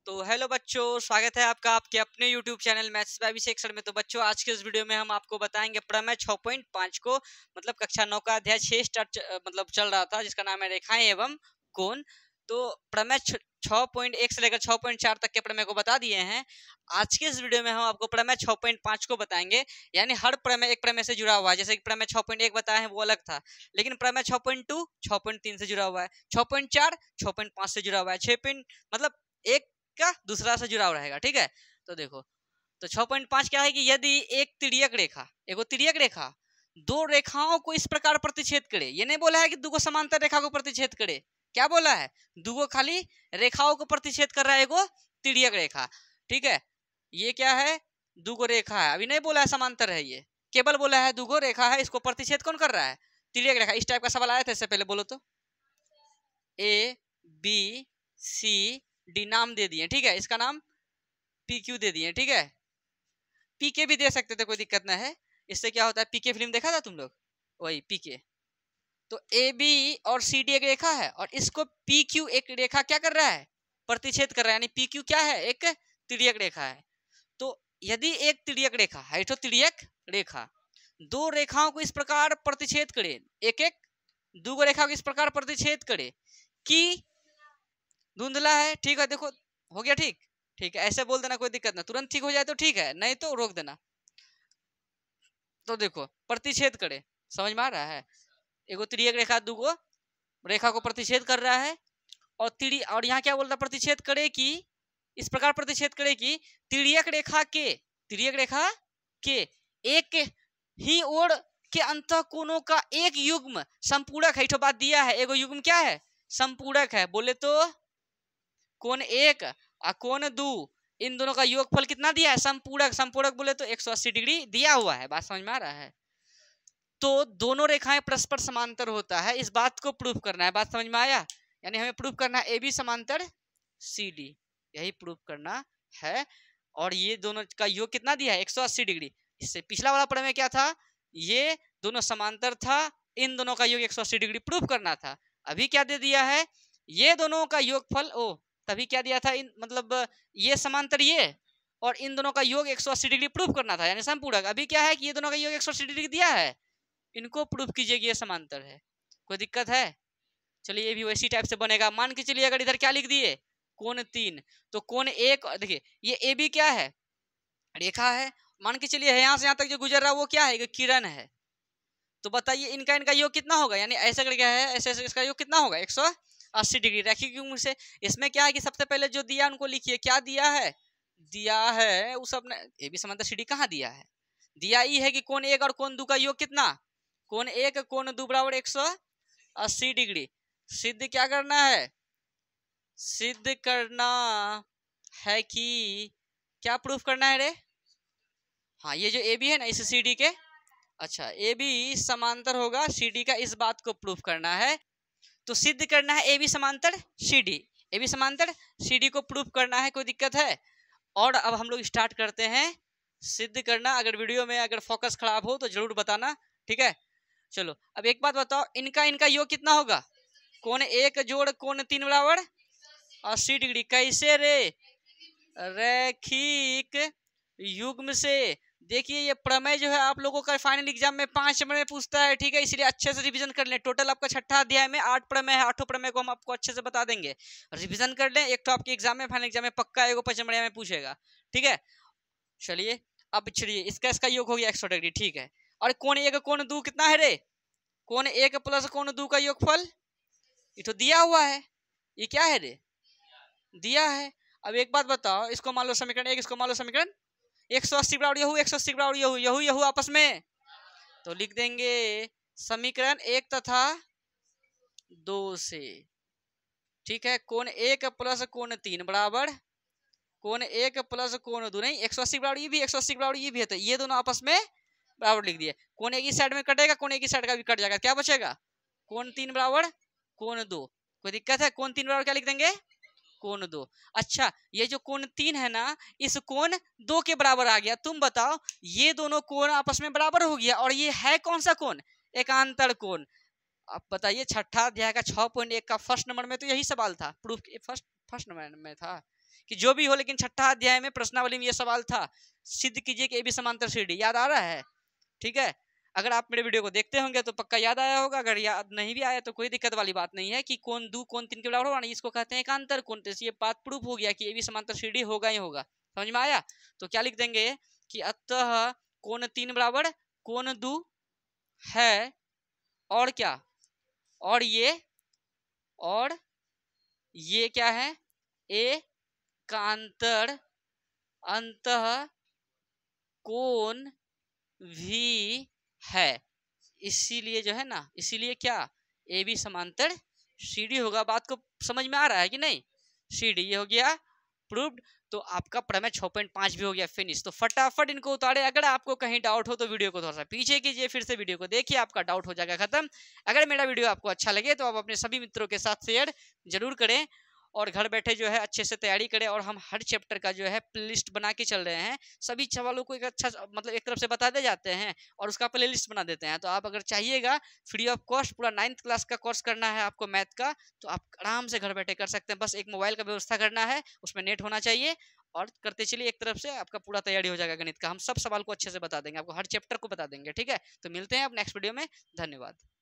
तो हेलो बच्चों, स्वागत है आपका आपके अपने YouTube channel maths by Abhishek sir में। तो बच्चों, आज के इस वीडियो में हम आपको बताएंगे प्रमेय 6.5 को, मतलब कक्षा 9 का अध्याय 6 स्टार्ट चल रहा था, जिसका नाम है रेखाएं एवं कोण। तो प्रमेय 6.1 से लेकर 6.4 तक के प्रमेय को बता दिए हैं। आज के इस वीडियो में हम आपको प्रमेय 6.5 को बताएंगे, यानी हर प्रमेय एक प्रमेय से जुड़ा हुआ है। जैसे कि प्रमेय 6.1 बताए हैं वो अलग था, लेकिन प्रमेय 6.2 6.3 से जुड़ा हुआ है, 6.4 6.5 से जुड़ा हुआ है, 6 मतलब एक का दूसरा से जुड़ा रहेगा। ठीक है, तो देखो, तो 6.5 क्या है कि यदि एक तिर्यक रेखा दो रेखाओं को इस प्रकार प्रतिच्छेद करे। ये नहीं बोला है कि दो समांतर रेखा को प्रतिच्छेद करे, क्या बोला है, दो खाली रेखाओं को प्रतिच्छेद कर रहा है एगो तिर्यक रेखा। ठीक है, ये क्या है, दो रेखा है, अभी नहीं बोला है समांतर है, ये केवल बोला है दो रेखा है, इसको प्रतिच्छेद कौन कर रहा है, तिर्यक रेखा। इस टाइप का सवाल आया था इससे पहले, बोलो तो। ए बी सी डी नाम दे दिए, ठीक है, इसका नाम पी क्यू दे दिए। ठीक है, पीके भी दे सकते थे, कोई दिक्कत ना है। इससे क्या होता है, पीके फिल्म देखा था तुम लोग, वही पीके। तो ए बी और सी डी एक रेखा है, और इसको पी क्यू एक रेखा क्या कर रहा है, प्रतिच्छेद कर रहा है, यानी पी क्यू क्या है, एक तिर्यक रेखा है। तो यदि एक तिर्यक रेखा है, तो तिर्यक रेखा दो रेखाओं को इस प्रकार प्रतिच्छेद करे, एक एक दो रेखा को इस प्रकार प्रतिच्छेद करे कि धुंधला है। ठीक है, देखो हो गया, ठीक ठीक है, ऐसे बोल देना, कोई दिक्कत ना, तुरंत ठीक हो जाए तो ठीक है, नहीं तो रोक देना। तो देखो, प्रतिच्छेद करे, समझ में आ रहा है, एगो तिर्यक रेखा दूगो रेखा को प्रतिच्छेद कर रहा है, और यहाँ क्या बोल रहा, प्रतिच्छेद करे कि इस प्रकार प्रतिच्छेद करे कि तिर्यक रेखा के एक ही ओर के अंतःकोणों का एक युग्म संपूरक है। बात दिया है, एगो युग्म क्या है, संपूरक है। बोले तो कोण एक और कोण दो, इन दोनों का योगफल कितना दिया है, संपूरक बोले तो 180 डिग्री दिया हुआ है। बात समझ में आ रहा है। तो दोनों रेखाएं परस्पर समांतर होता है, इस बात को प्रूफ करना है। बात समझ में आया, यानी हमें प्रूफ करना है ए बी समांतर सी डी, यही प्रूफ करना है। और ये दोनों का योग कितना दिया है, 180 डिग्री। इससे पिछला वाला प्रमेय क्या था, ये दोनों समांतर था, इन दोनों का योग 180 डिग्री प्रूफ करना था। अभी क्या दे दिया है, ये दोनों का योगफल, तभी क्या दिया था, ये समांतर ये, और इन दोनों का योग 180 डिग्री प्रूफ करना था, यानी संपूरक। अभी क्या है कि ये दोनों का योग 180 डिग्री दिया है, इनको प्रूफ कीजिए कि ये समांतर है। कोई दिक्कत है, चलिए ये भी वैसी टाइप से बनेगा। मान के चलिए अगर इधर क्या लिख दिए, कोण 3, तो कोण 1, देखिए ये ए बी क्या है, रेखा है। मान के चलिए यहाँ से यहाँ तक जो गुजर रहा है वो क्या है, किरण है। तो बताइए इनका योग कितना होगा, यानी ऐसा करके है, ऐसे इसका योग कितना होगा, 180 डिग्री। रैखिक युग्म से इसमें क्या है कि सबसे पहले जो दिया उनको लिखिए, क्या दिया है उस अपने ए बी समांतर सी डी कहाँ दिया है, दिया ही है कि कोण 1 और कोण 2 का योग कितना, कोण 1 कोण 2 बराबर 180 डिग्री। सिद्ध क्या करना है, सिद्ध करना है कि क्या प्रूफ करना है रे, हाँ, ये जो ए बी है ना इस सी डी के, अच्छा ए बी समांतर होगा सी डी का, इस बात को प्रूफ करना है। तो सिद्ध करना है ए बी समांतर सी डी, ए बी समांतर सी डी को प्रूफ करना है। कोई दिक्कत है। और अब हम लोग स्टार्ट करते हैं सिद्ध करना। अगर वीडियो में अगर फोकस खराब हो तो जरूर बताना, ठीक है। चलो अब एक बात बताओ, इनका योग कितना होगा, कोण 1 जोड़ कोण 3 बराबर 80 डिग्री। कैसे रे, रैखिक युग्म से। देखिए ये प्रमेय जो है आप लोगों का फाइनल एग्जाम में 5 नंबर में पूछता है, ठीक है, इसलिए अच्छे से रिवीजन कर लें। टोटल आपका छठा अध्याय में 8 प्रमेय है, 8 प्रमेय को हम आपको अच्छे से बता देंगे, रिवीजन कर लें। एक तो आपके एग्जाम में, फाइनल एग्जाम में पक्का एगो 5 नंबर में पूछेगा, ठीक है। चलिए अब चलिए इसका योग हो गया 100 डिग्री, ठीक है। और कोण 1 कोण 2 कितना है रे, कोण 1 प्लस कोण 2 का योगफल, ये तो दिया हुआ है, ये क्या है रे, दिया है। अब एक बात बताओ, इसको मान लो समीकरण 1, इसको मान लो समीकरण 180 बराबर यहू, 180 बराबर यहू आपस में, तो लिख देंगे समीकरण 1 तथा 2 से, ठीक है। कोण 1 प्लस कोण 3 बराबर कोण 1 प्लस कोण 2, नहीं 180 बराबर ये भी, 180 बराबर ये भी है, तो ये दोनों आपस में बराबर लिख दिए। कोण एक ही साइड में कटेगा, कोण एक ही साइड का भी कट जाएगा, क्या बचेगा, कोण 3 बराबर कोण 2। कोई दिक्कत है, कोण 3 बराबर क्या लिख देंगे, कोण 2। अच्छा ये जो कोण 3 है ना, इस कोण 2 के बराबर आ गया। तुम बताओ ये दोनों कोण आपस में बराबर हो गया, और ये है कौन सा कोण, एकांतर कोण। अब बताइए छठा अध्याय का 6.1 का फर्स्ट नंबर में तो यही सवाल था, प्रूफ फर्स्ट नंबर में था। कि जो भी हो, लेकिन छठा अध्याय में प्रश्नावली में ये सवाल था, सिद्ध कीजिए कि ए बी समांतर सी डी। याद आ रहा है? ठीक है, अगर आप मेरे वीडियो को देखते होंगे तो पक्का याद आया होगा, अगर याद नहीं भी आया तो कोई दिक्कत वाली बात नहीं है कि कोण 2 कोण 3 के बराबर होगा, इसको कहते हैं एकांतर कोण। तो ये बात प्रूफ हो गया कि ए बी समांतर सी डी होगा ही होगा। समझ में आया? तो क्या लिख देंगे कि अतः कोण 3 बराबर कोण 2 है, और क्या, और ये क्या है, एकांतर अंतः कोण भी है। इसीलिए जो है ना, इसीलिए क्या, ए बी समांतर सी डी होगा। बात को समझ में आ रहा है कि नहीं? सी डी ये हो गया प्रूव्ड। तो आपका प्रमेय 6.5 भी हो गया फिनिश। तो फटाफट इनको उतारे। अगर आपको कहीं डाउट हो तो वीडियो को थोड़ा सा पीछे कीजिए, फिर से वीडियो को देखिए, आपका डाउट हो जाएगा खत्म। अगर मेरा वीडियो आपको अच्छा लगे तो आप अपने सभी मित्रों के साथ शेयर जरूर करें, और घर बैठे जो है अच्छे से तैयारी करें। और हम हर चैप्टर का जो है प्लेलिस्ट बना के चल रहे हैं, सभी सवालों को एक अच्छा मतलब एक तरफ से बताते जाते हैं और उसका प्लेलिस्ट बना देते हैं। तो आप अगर चाहिएगा फ्री ऑफ कॉस्ट पूरा 9th क्लास का कोर्स करना है आपको मैथ का, तो आप आराम से घर बैठे कर सकते हैं। बस एक मोबाइल का व्यवस्था करना है, उसमें नेट होना चाहिए, और करते चलिए, एक तरफ से आपका पूरा तैयारी हो जाएगा गणित का। हम सब सवाल को अच्छे से बता देंगे, आपको हर चैप्टर को बता देंगे। ठीक है, तो मिलते हैं अब नेक्स्ट वीडियो में। धन्यवाद।